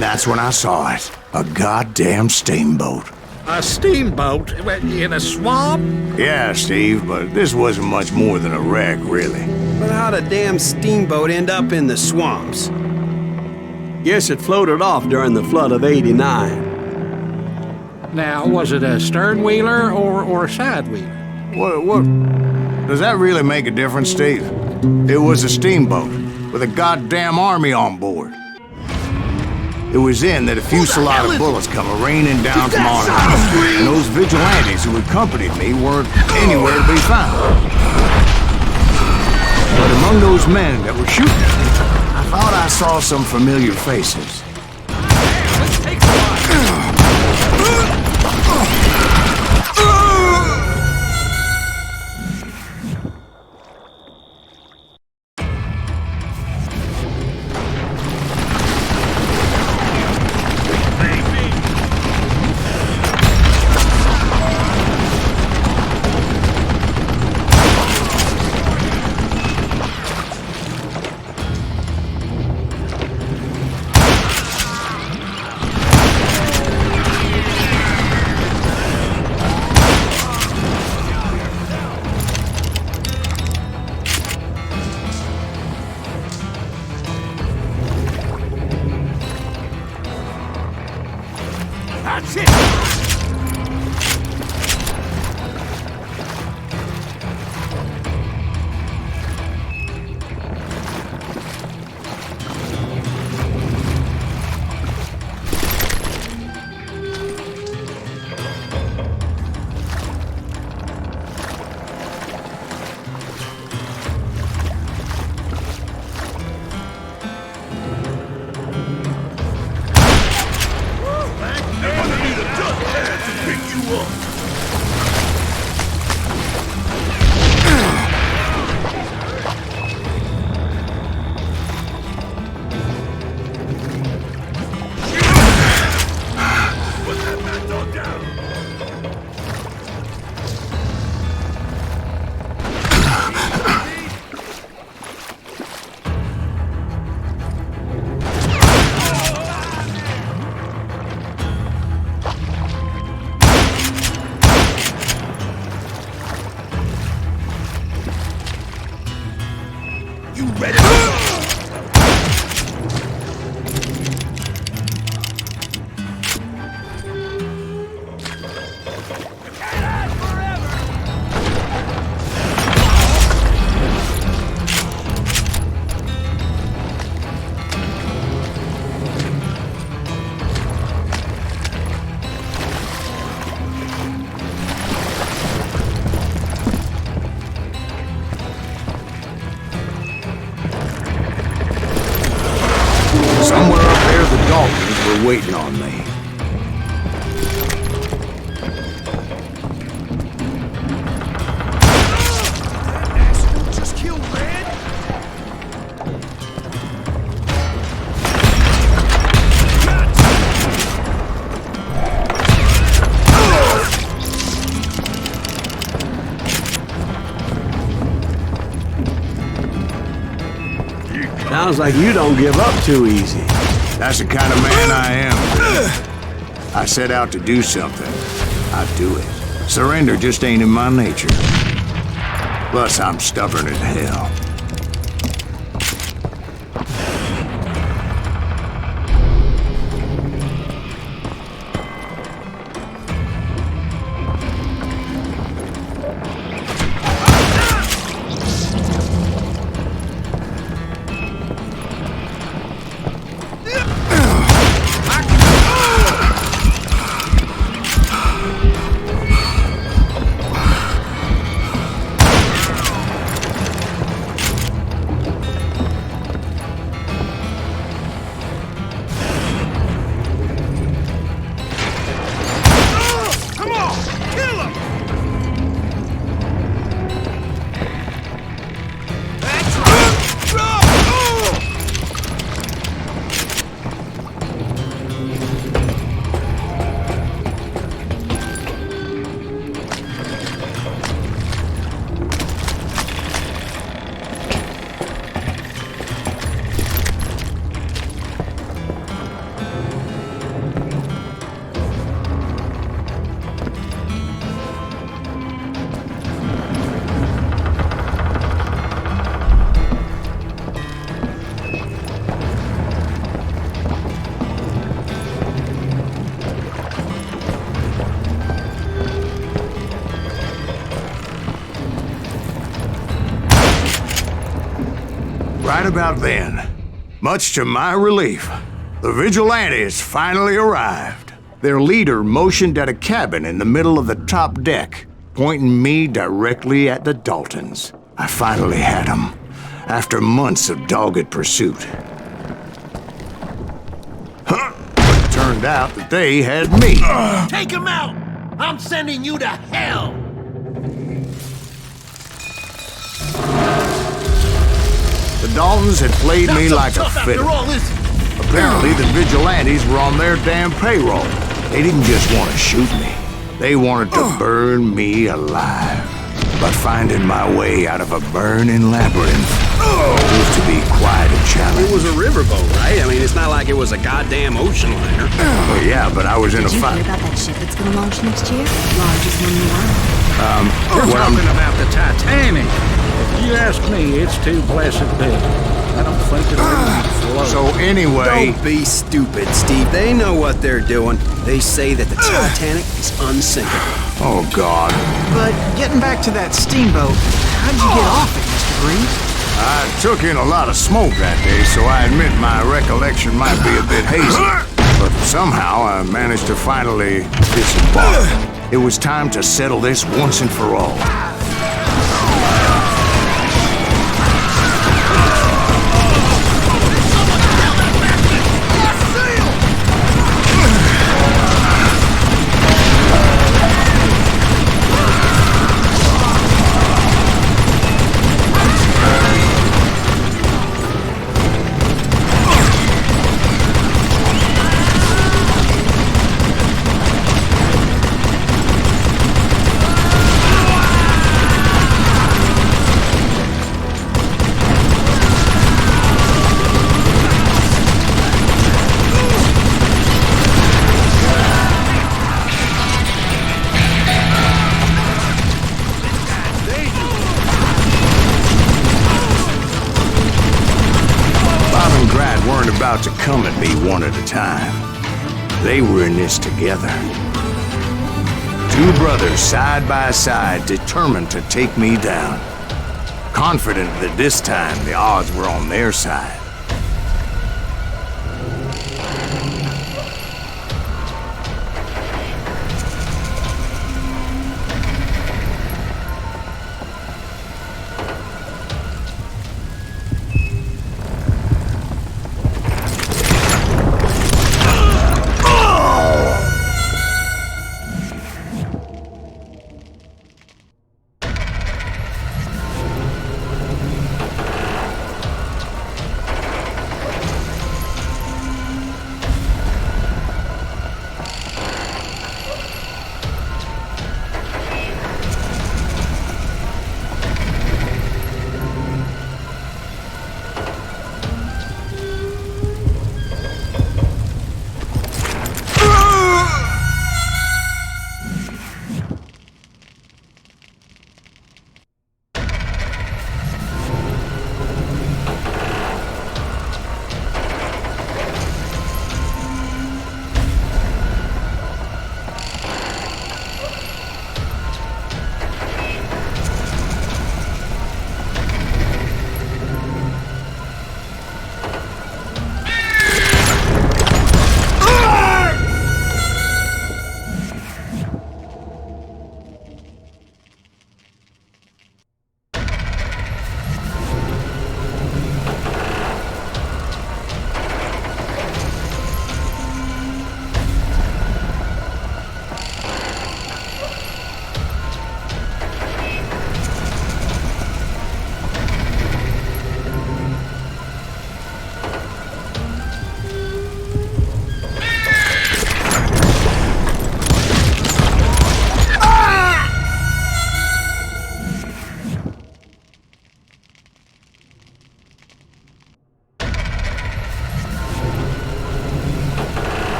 That's when I saw it. A goddamn steamboat. A steamboat in a swamp? Yeah, Steve, but this wasn't much more than a wreck, really. But how'd a damn steamboat end up in the swamps? Guess it floated off during the flood of '89. Now, was it a stern-wheeler or a side-wheeler? What? Does that really make a difference, Steve? It was a steamboat with a goddamn army on board. It was then that a fusillade of bullets come raining down from on high, and those vigilantes who accompanied me weren't anywhere to be found. But among those men that were shooting at me, I thought I saw some familiar faces. Let's take a ride. That's it! You ready? Somewhere up there, the Daltons were waiting on me. Just killed Red? Sounds like you don't give up too easy. That's the kind of man I am. I set out to do something. I do it. Surrender just ain't in my nature. Plus, I'm stubborn as hell. about then, much to my relief, the vigilantes finally arrived. Their leader motioned at a cabin in the middle of the top deck, pointing me directly at the Daltons. I finally had them, after months of dogged pursuit. But it turned out that they had me. Take him out! I'm sending you to hell! The Daltons had played me like a fiddle. Apparently, the vigilantes were on their damn payroll. They didn't just want to shoot me. They wanted to burn me alive. But finding my way out of a burning labyrinth proved to be quite a challenge. It was a riverboat, right? I mean, it's not like it was a goddamn ocean liner. Well, yeah, but I was in a Did you fight. hear about that ship that's gonna launch next year? Largest one in the world. We're Well, talking about the Titanic. If you ask me, it's too blessed big. I don't think it'll even float. So anyway, Don't be stupid, Steve. They know what they're doing. They say that the Titanic is unsinkable. oh God, But getting back to that steamboat, how'd you get off it, Mr. Green? I took in a lot of smoke that day, so I admit my recollection might be a bit hazy. But somehow I managed to finally disembark. It was time to settle this once and for all. About to come at me one at a time. They were in this together. Two brothers side by side, determined to take me down. Confident that this time the odds were on their side.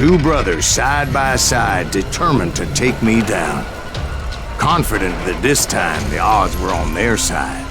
Two brothers side by side, determined to take me down. Confident that this time the odds were on their side.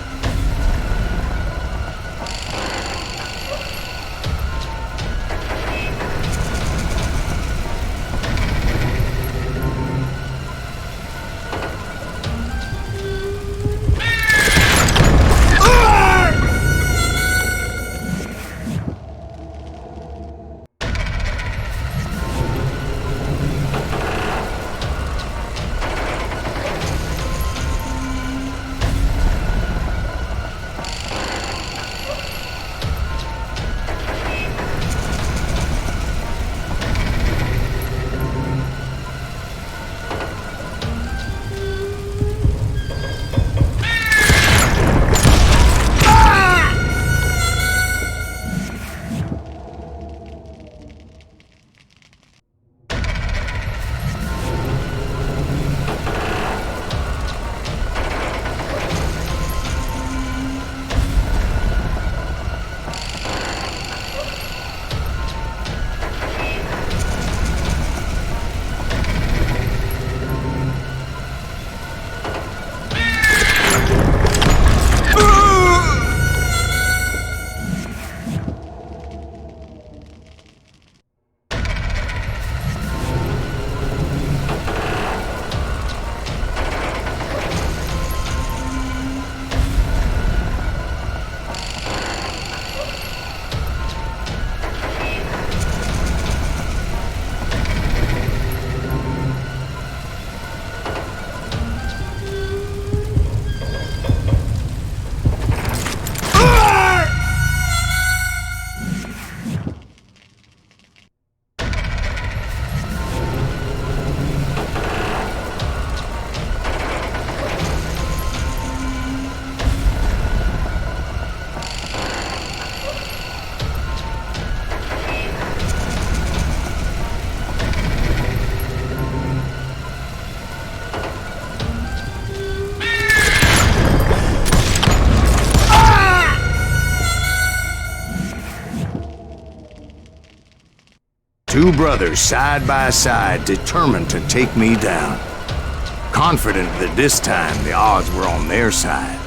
Two brothers side by side, determined to take me down. Confident that this time the odds were on their side.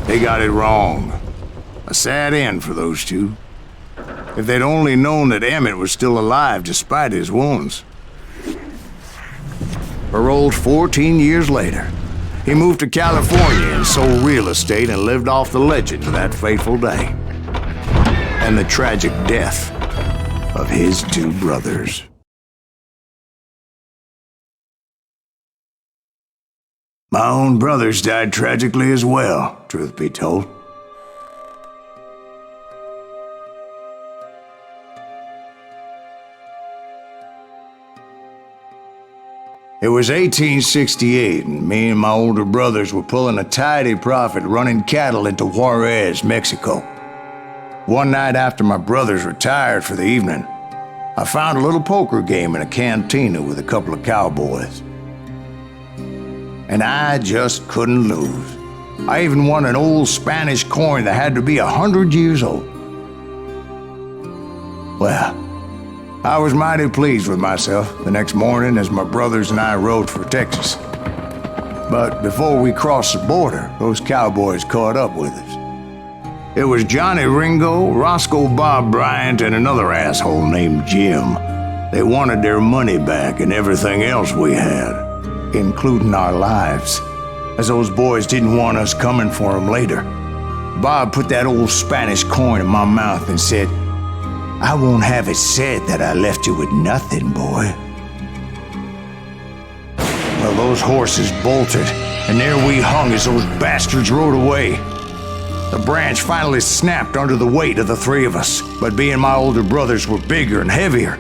They got it wrong. A sad end for those two. If they'd only known that Emmett was still alive despite his wounds. paroled 14 years later. He moved to California and sold real estate and lived off the legend of that fateful day and the tragic death of his two brothers. My own brothers died tragically as well, truth be told. It was 1868, and me and my older brothers were pulling a tidy profit running cattle into Juarez, Mexico. One night after my brothers retired for the evening, I found a little poker game in a cantina with a couple of cowboys. And I just couldn't lose. I even won an old Spanish coin that had to be 100 years old. Well, I was mighty pleased with myself the next morning as my brothers and I rode for Texas. But before we crossed the border, those cowboys caught up with us. It was Johnny Ringo, Roscoe Bob Bryant, and another asshole named Jim. They wanted their money back and everything else we had, including our lives, as those boys didn't want us coming for them later. Bob put that old Spanish coin in my mouth and said, "I won't have it said that I left you with nothing, boy." Well, those horses bolted, and there we hung as those bastards rode away. The branch finally snapped under the weight of the three of us, but being my older brothers were bigger and heavier,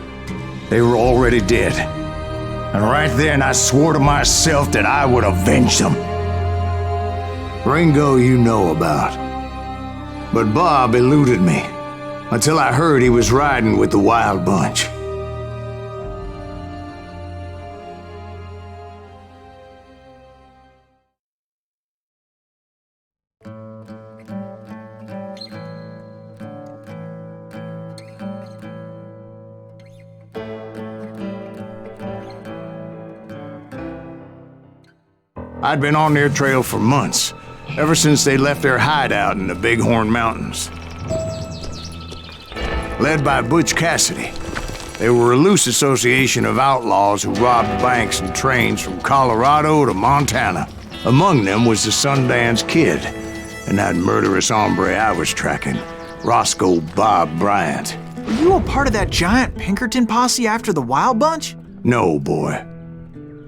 they were already dead. And right then I swore to myself that I would avenge them. Ringo you know about. But Bob eluded me until I heard he was riding with the Wild Bunch. I'd been on their trail for months, ever since they left their hideout in the Bighorn Mountains. Led by Butch Cassidy, they were a loose association of outlaws who robbed banks and trains from Colorado to Montana. Among them was the Sundance Kid and that murderous hombre I was tracking, Roscoe Bob Bryant. Were you a part of that giant Pinkerton posse after the Wild Bunch? No, boy.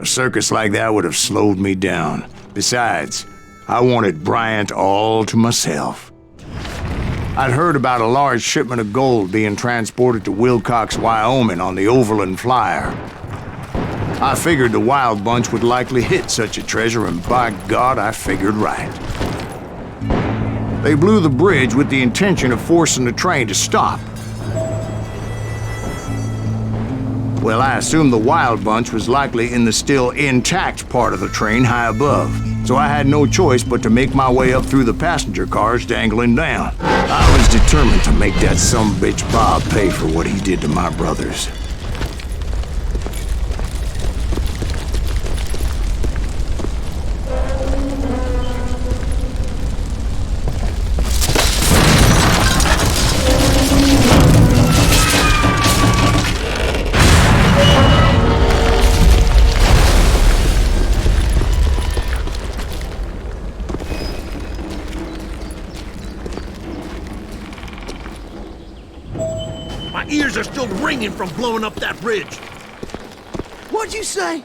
A circus like that would have slowed me down. Besides, I wanted Bryant all to myself. I'd heard about a large shipment of gold being transported to Wilcox, Wyoming on the Overland Flyer. I figured the Wild Bunch would likely hit such a treasure, and by God, I figured right. They blew the bridge with the intention of forcing the train to stop. Well, I assumed the Wild Bunch was likely in the still intact part of the train high above, so I had no choice but to make my way up through the passenger cars dangling down. I was determined to make that sumbitch Bob pay for what he did to my brothers. My ears are still ringing from blowing up that bridge. What'd you say?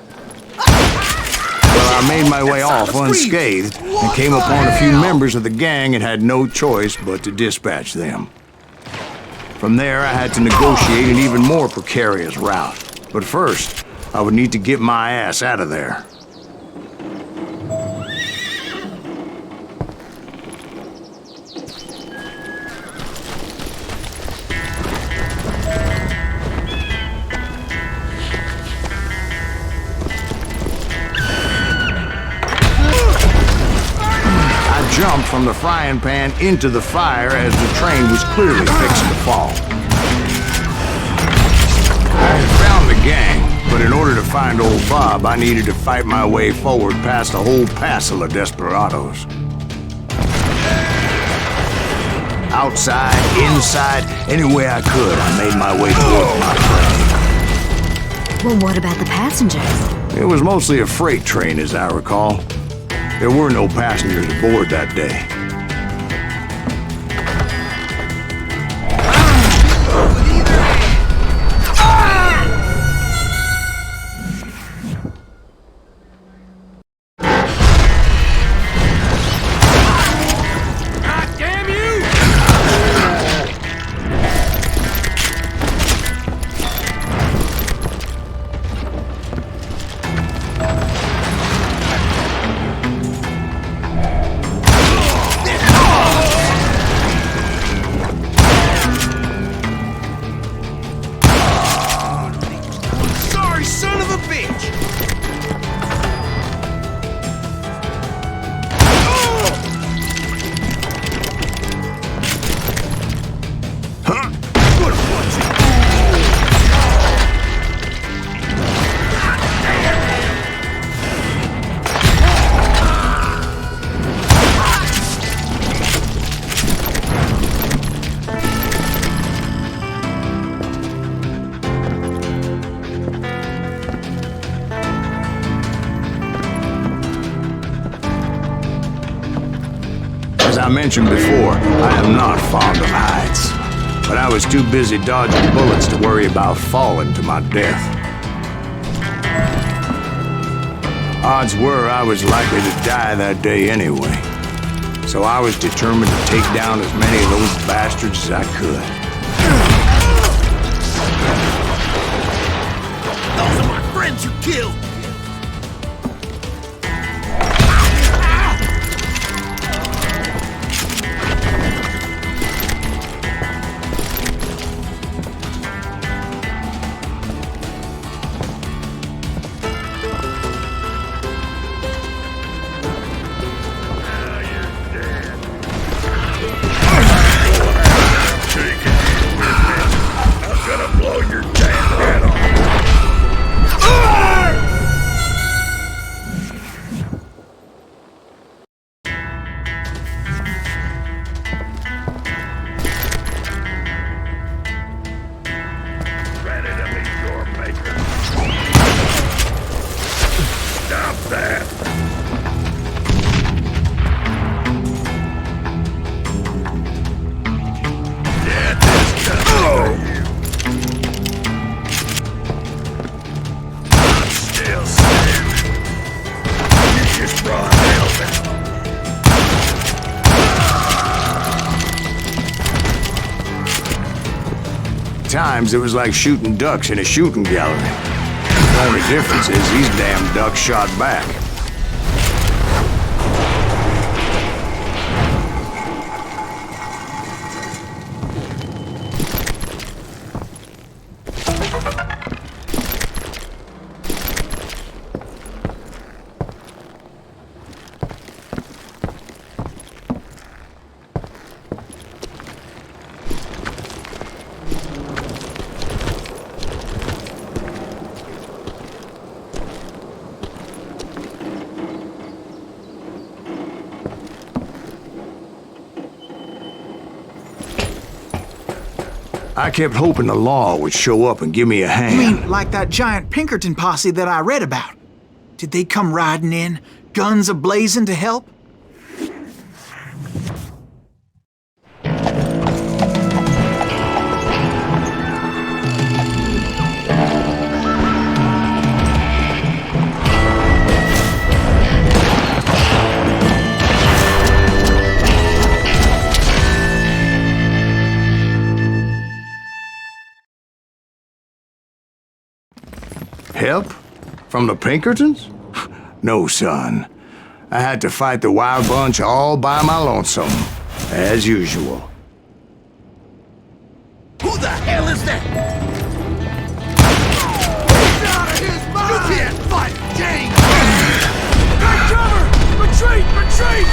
Well, I made my way off unscathed and came upon a few members of the gang and had no choice but to dispatch them. From there, I had to negotiate an even more precarious route. But first, I would need to get my ass out of there. Jumped from the frying pan into the fire as the train was clearly fixing to fall. I had found the gang, but in order to find old Bob, I needed to fight my way forward past a whole passel of desperados. Outside, inside, any way I could, I made my way toward my prey. Well, what about the passengers? It was mostly a freight train, as I recall. There were no passengers aboard that day. As I mentioned before, I am not fond of heights, but I was too busy dodging bullets to worry about falling to my death. Odds were I was likely to die that day anyway, so I was determined to take down as many of those bastards as I could. Those are my friends you killed! Times it was like shooting ducks in a shooting gallery. The only difference is these damn ducks shot back. I kept hoping the law would show up and give me a hand. You mean like that giant Pinkerton posse that I read about? Did they come riding in, guns a-blazing to help? Help? From the Pinkertons? No, son. I had to fight the wild bunch all by my lonesome, as usual. Who the hell is that? Get out of his mind! You can't fight, James! Take cover! Retreat! Retreat!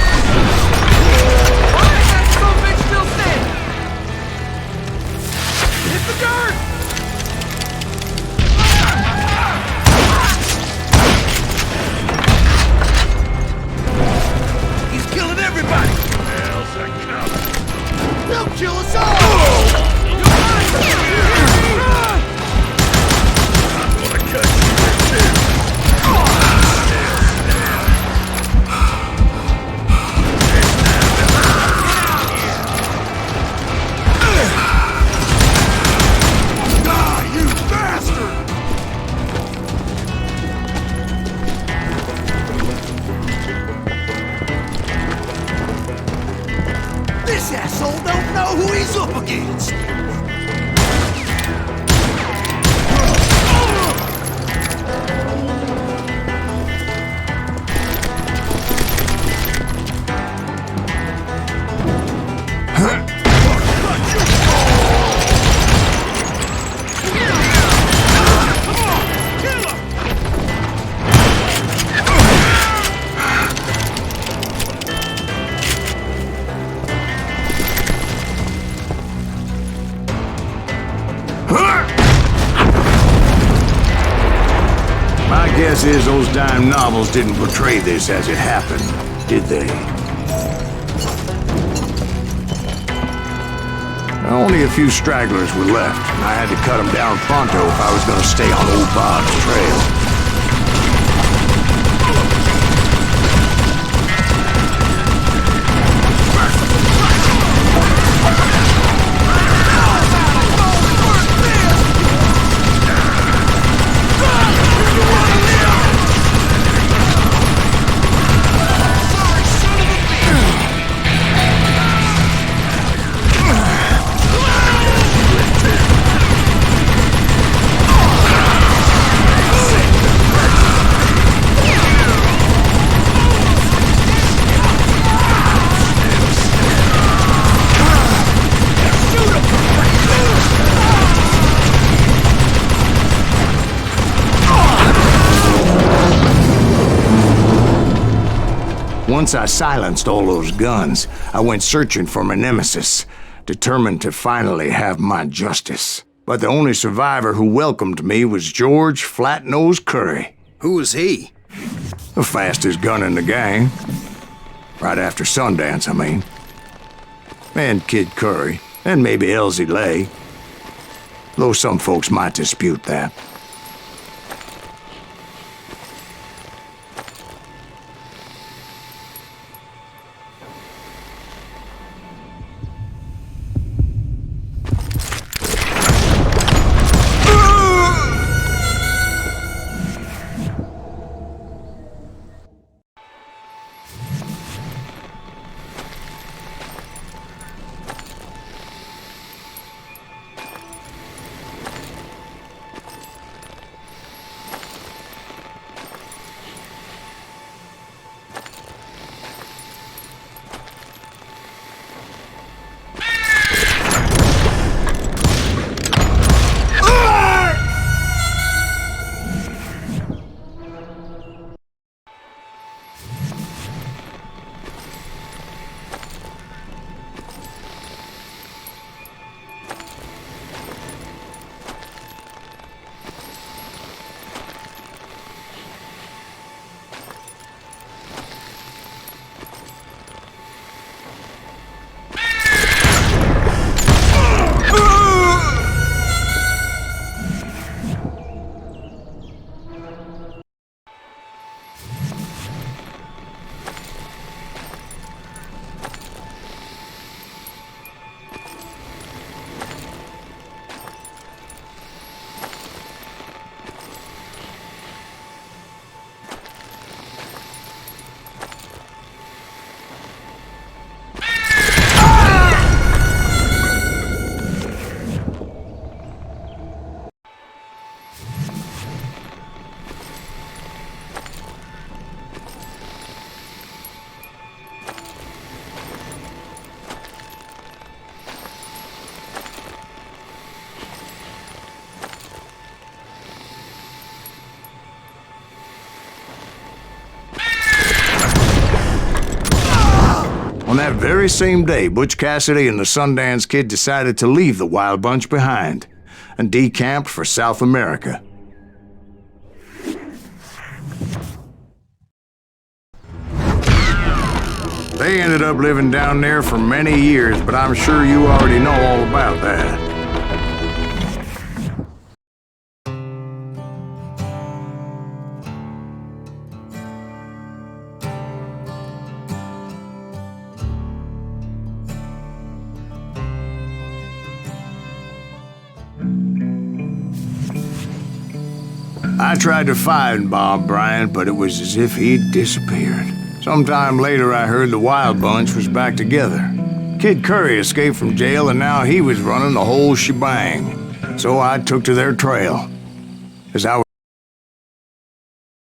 Why is that son of a bitch still standing? Hit the dirt! He's killing everybody! Hell's a cover! This asshole don't know who he's up against. My guess is those dime novels didn't portray this as it happened, did they? Only a few stragglers were left, and I had to cut them down pronto if I was going to stay on old Bob's trail. Once I silenced all those guns, I went searching for my nemesis, determined to finally have my justice. But the only survivor who welcomed me was George Flat-Nose Curry. Who was he? The fastest gun in the gang. Right after Sundance, I mean. And Kid Curry, and maybe Elsie Lay. Though some folks might dispute that. On that very same day, Butch Cassidy and the Sundance Kid decided to leave the Wild Bunch behind and decamped for South America. They ended up living down there for many years, but I'm sure you already know all about that. I tried to find Bob Bryant, but it was as if he'd disappeared. Sometime later, I heard the Wild Bunch was back together, Kid Curry escaped from jail and now he was running the whole shebang. So I took to their trail. As I